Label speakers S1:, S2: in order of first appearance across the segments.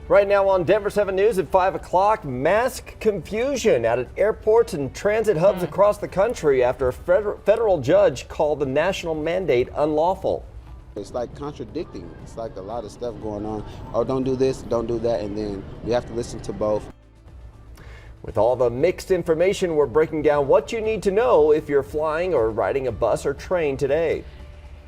S1: Right now on Denver 7 News at 5 o'clock, mask confusion at airports and transit hubs across the country after a federal judge called the national mandate unlawful.
S2: It's like contradicting. It's like a lot of stuff going on. Oh, don't do this, don't do that, and then you have to listen to both.
S1: With all the mixed information, we're breaking down what you need to know if you're flying or riding a bus or train today.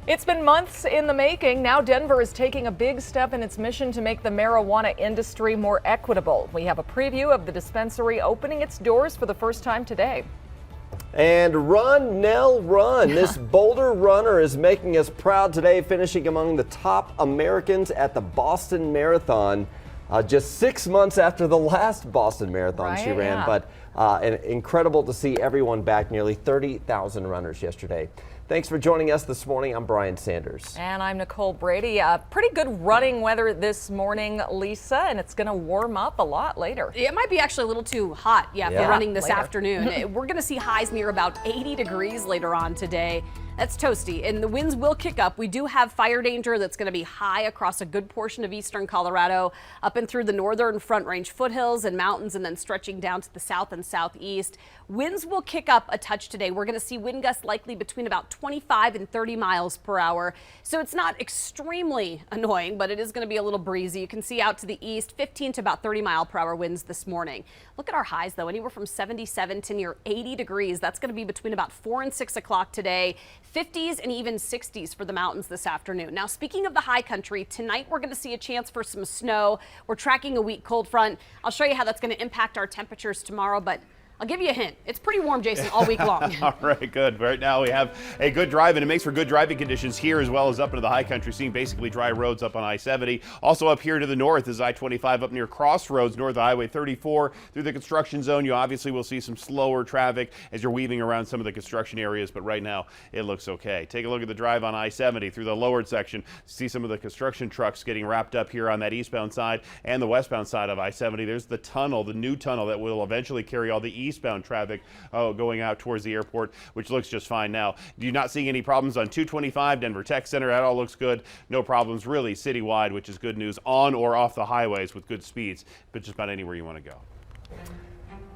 S3: It's been months in the making. Now Denver is taking a big step in its mission to make the marijuana industry more equitable. We have a preview of the dispensary opening its doors for the first time today.
S1: And run, Nell, run. This Boulder runner is making us proud today, finishing among the top Americans at the Boston Marathon. Just 6 months after the last Boston Marathon she ran, but incredible to see everyone back, nearly 30,000 runners yesterday. Thanks for joining us this morning. I'm Brian Sanders.
S3: And I'm Nicole Brady. Pretty good running weather this morning, Lisa, and it's going to warm up a lot later.
S4: It might be actually a little too hot, for running this afternoon. We're going to see highs near about 80 degrees later on today. That's toasty, and the winds will kick up. We do have fire danger that's going to be high across a good portion of eastern Colorado, up and through the northern Front Range foothills and mountains, and then stretching down to the south and southeast. Winds will kick up a touch today. We're going to see wind gusts likely between about 25 and 30 miles per hour. So it's not extremely annoying, but it is going to be a little breezy. You can see out to the east, 15 to about 30 mile per hour winds this morning. Look at our highs, though, anywhere from 77 to near 80 degrees. That's going to be between about 4 and 6 o'clock today. 50s and even 60s for the mountains this afternoon. Now, speaking of the high country, tonight we're going to see a chance for some snow. We're tracking a weak cold front. I'll show you how that's going to impact our temperatures tomorrow, but I'll give you a hint. It's pretty warm, Jason, all week long.
S5: All right, good. Right now we have a good drive, and it makes for good driving conditions here as well as up into the high country, seeing basically dry roads up on I-70. Also up here to the north is I-25 up near Crossroads, north of Highway 34. Through the construction zone, you obviously will see some slower traffic as you're weaving around some of the construction areas, but right now it looks okay. Take a look at the drive on I-70 through the lowered section. See some of the construction trucks getting wrapped up here on that eastbound side and the westbound side of I-70. There's the tunnel, the new tunnel that will eventually carry all the eastbound traffic going out towards the airport, which looks just fine now. You're not seeing any problems on 225 Denver Tech Center. That all looks good. No problems really citywide, which is good news, on or off the highways with good speeds, but just about anywhere you want to go.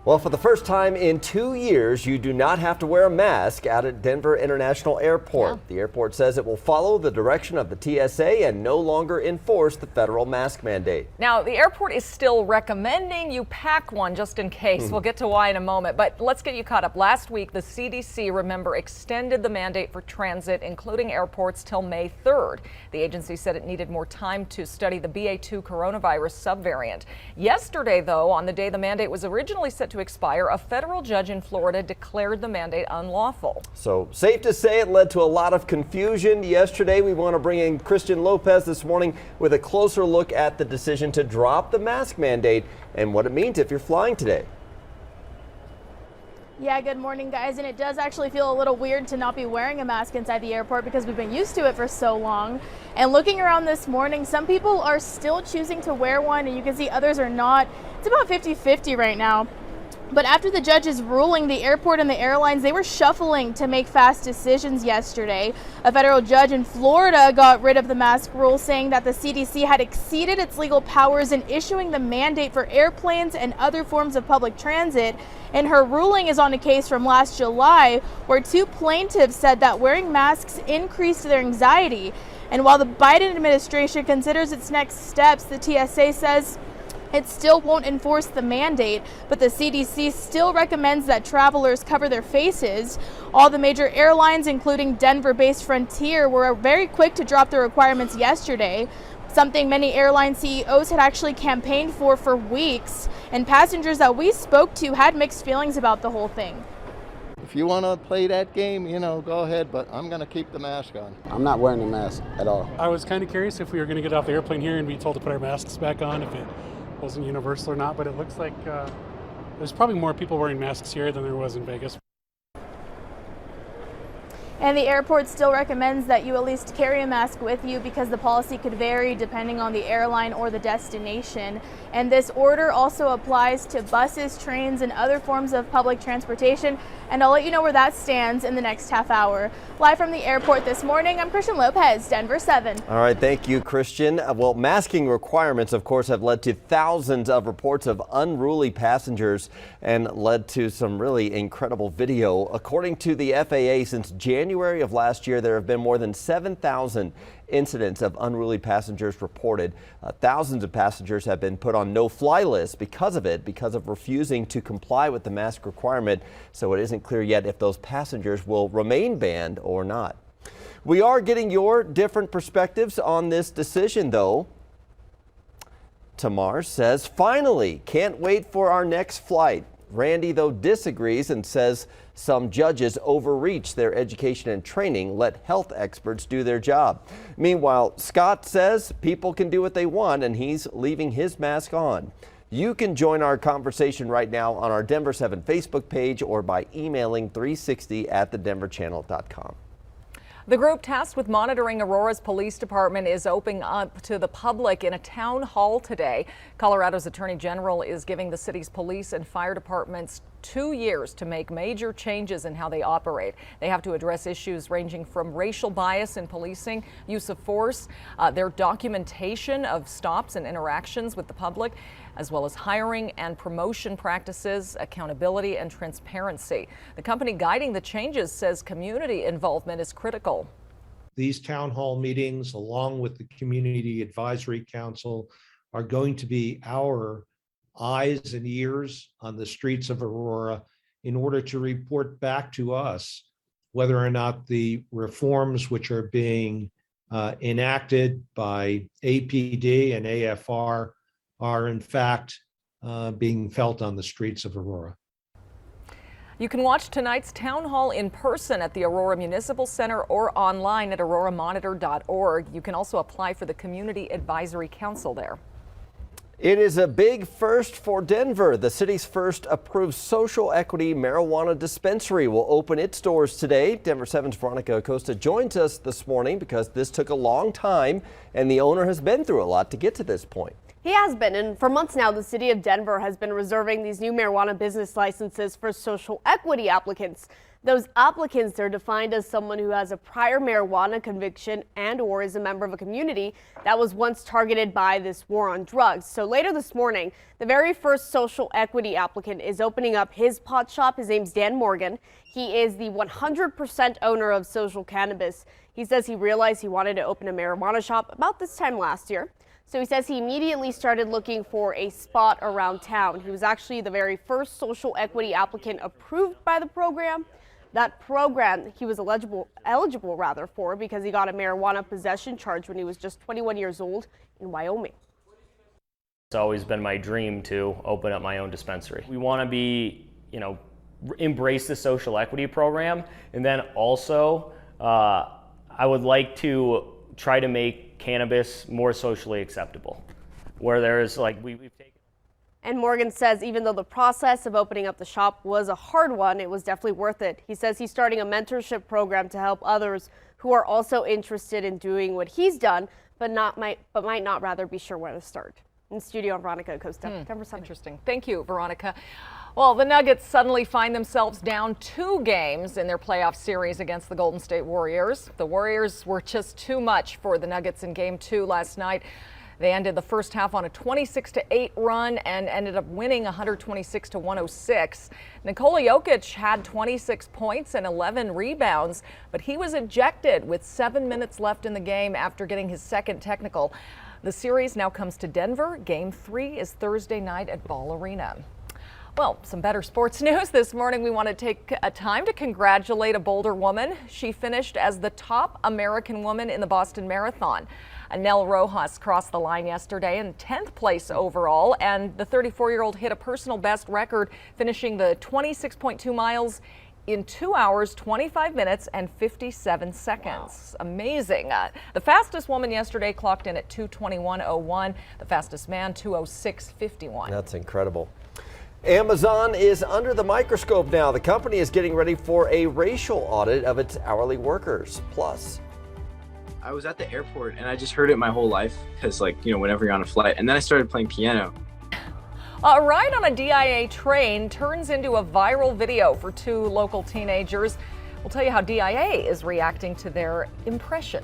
S1: Well, for the first time in 2 years, you do not have to wear a mask out at Denver International Airport. The airport says it will follow the direction of the TSA and no longer enforce the federal mask mandate.
S3: Now, the airport is still recommending you pack one just in case. We'll get to why in a moment, but let's get you caught up. Last week, the CDC, remember, extended the mandate for transit, including airports, till May 3rd. The agency said it needed more time to study the BA2 coronavirus subvariant. Yesterday, though, on the day the mandate was originally set to expire, a federal judge in Florida declared the mandate unlawful.
S1: So safe to say it led to a lot of confusion yesterday. We want to bring in Christian Lopez this morning with a closer look at the decision to drop the mask mandate and what it means if you're flying today.
S6: Yeah, good morning, guys. And it does actually feel a little weird to not be wearing a mask inside the airport because we've been used to it for so long. And looking around this morning, some people are still choosing to wear one, and you can see others are not. It's about 50-50 right now. But after the judge's ruling, the airport and the airlines, they were shuffling to make fast decisions yesterday. A federal judge in Florida got rid of the mask rule, saying that the CDC had exceeded its legal powers in issuing the mandate for airplanes and other forms of public transit. And her ruling is on a case from last July where two plaintiffs said that wearing masks increased their anxiety. And while the Biden administration considers its next steps, the TSA says it still won't enforce the mandate, but the CDC still recommends that travelers cover their faces. All the major airlines, including Denver-based Frontier, were very quick to drop the requirements yesterday, something many airline CEOs had actually campaigned for weeks. And passengers that we spoke to had mixed feelings about the whole thing.
S7: If you want to play that game, go ahead, but I'm going to keep the mask on.
S2: I'm not wearing a mask at all.
S8: I was kind of curious if we were going to get off the airplane here and be told to put our masks back on, if it wasn't universal or not, but it looks like there's probably more people wearing masks here than there was in Vegas.
S6: And the airport still recommends that you at least carry a mask with you because the policy could vary depending on the airline or the destination. And this order also applies to buses, trains, and other forms of public transportation. And I'll let you know where that stands in the next half hour. Live from the airport this morning, I'm Christian Lopez, Denver 7.
S1: All right, thank you, Christian. Well, masking requirements, of course, have led to thousands of reports of unruly passengers and led to some really incredible video. According to the FAA, since January of last year, there have been more than 7,000 incidents of unruly passengers reported. Thousands of passengers have been put on no-fly lists because of refusing to comply with the mask requirement. So it isn't clear yet if those passengers will remain banned or not. We are getting your different perspectives on this decision, though. Tamar says, finally, can't wait for our next flight. Randy, though, disagrees and says some judges overreach their education and training, let health experts do their job. Meanwhile, Scott says people can do what they want and he's leaving his mask on. You can join our conversation right now on our Denver 7 Facebook page or by emailing 360@thedenverchannel.com.
S3: The group tasked with monitoring Aurora's police department is opening up to the public in a town hall today. Colorado's Attorney General is giving the city's police and fire departments 2 years to make major changes in how they operate. They have to address issues ranging from racial bias in policing, use of force, their documentation of stops and interactions with the public, as well as hiring and promotion practices, accountability, and transparency. The company guiding the changes says community involvement is critical.
S9: These town hall meetings, along with the Community Advisory Council, are going to be our eyes and ears on the streets of Aurora in order to report back to us whether or not the reforms which are being enacted by APD and AFR are in fact being felt on the streets of Aurora.
S3: You can watch tonight's town hall in person at the Aurora Municipal Center or online at auroramonitor.org. You can also apply for the Community Advisory Council there.
S1: It is a big first for Denver. The city's first approved social equity marijuana dispensary will open its doors today. Denver 7's Veronica Acosta joins us this morning because this took a long time and the owner has been through a lot to get to this point.
S10: He has been, and for months now, the city of Denver has been reserving these new marijuana business licenses for social equity applicants. Those applicants are defined as someone who has a prior marijuana conviction and or is a member of a community that was once targeted by this war on drugs. So later this morning, the very first social equity applicant is opening up his pot shop. His name's Dan Morgan. He is the 100% owner of Social Cannabis. He says he realized he wanted to open a marijuana shop about this time last year. So he says he immediately started looking for a spot around town. He was actually the very first social equity applicant approved by the program. That program he was eligible for because he got a marijuana possession charge when he was just 21 years old in Wyoming.
S11: It's always been my dream to open up my own dispensary. We want to be, embrace the social equity program, and then also I would like to try to make cannabis more socially acceptable, where there's we've taken.
S10: And Morgan says even though the process of opening up the shop was a hard one, it was definitely worth it. He says he's starting a mentorship program to help others who are also interested in doing what he's done, but might not rather be sure where to start. In studio, Veronica Acosta, Denver 7.
S3: Interesting. Thank you, Veronica. Well, the Nuggets suddenly find themselves down 2 games in their playoff series against the Golden State Warriors. The Warriors were just too much for the Nuggets in Game 2 last night. They ended the first half on a 26-8 run and ended up winning 126-106. Nikola Jokic had 26 points and 11 rebounds, but he was ejected with 7 minutes left in the game after getting his second technical. The series now comes to Denver. Game 3 is Thursday night at Ball Arena. Well, some better sports news this morning. We want to take a time to congratulate a Boulder woman. She finished as the top American woman in the Boston Marathon. Nell Rojas crossed the line yesterday in 10th place overall, and the 34-year-old hit a personal best record, finishing the 26.2 miles in 2 hours, 25 minutes, and 57 seconds. Wow. Amazing. The fastest woman yesterday clocked in at 2:21:01. The fastest man, 2:06:51.
S1: That's incredible. Amazon is under the microscope now. The company is getting ready for a racial audit of its hourly workers. Plus,
S12: I was at the airport and I just heard it my whole life because, whenever you're on a flight, and then I started playing piano.
S3: A ride on a DIA train turns into a viral video for 2 local teenagers. We'll tell you how DIA is reacting to their impression.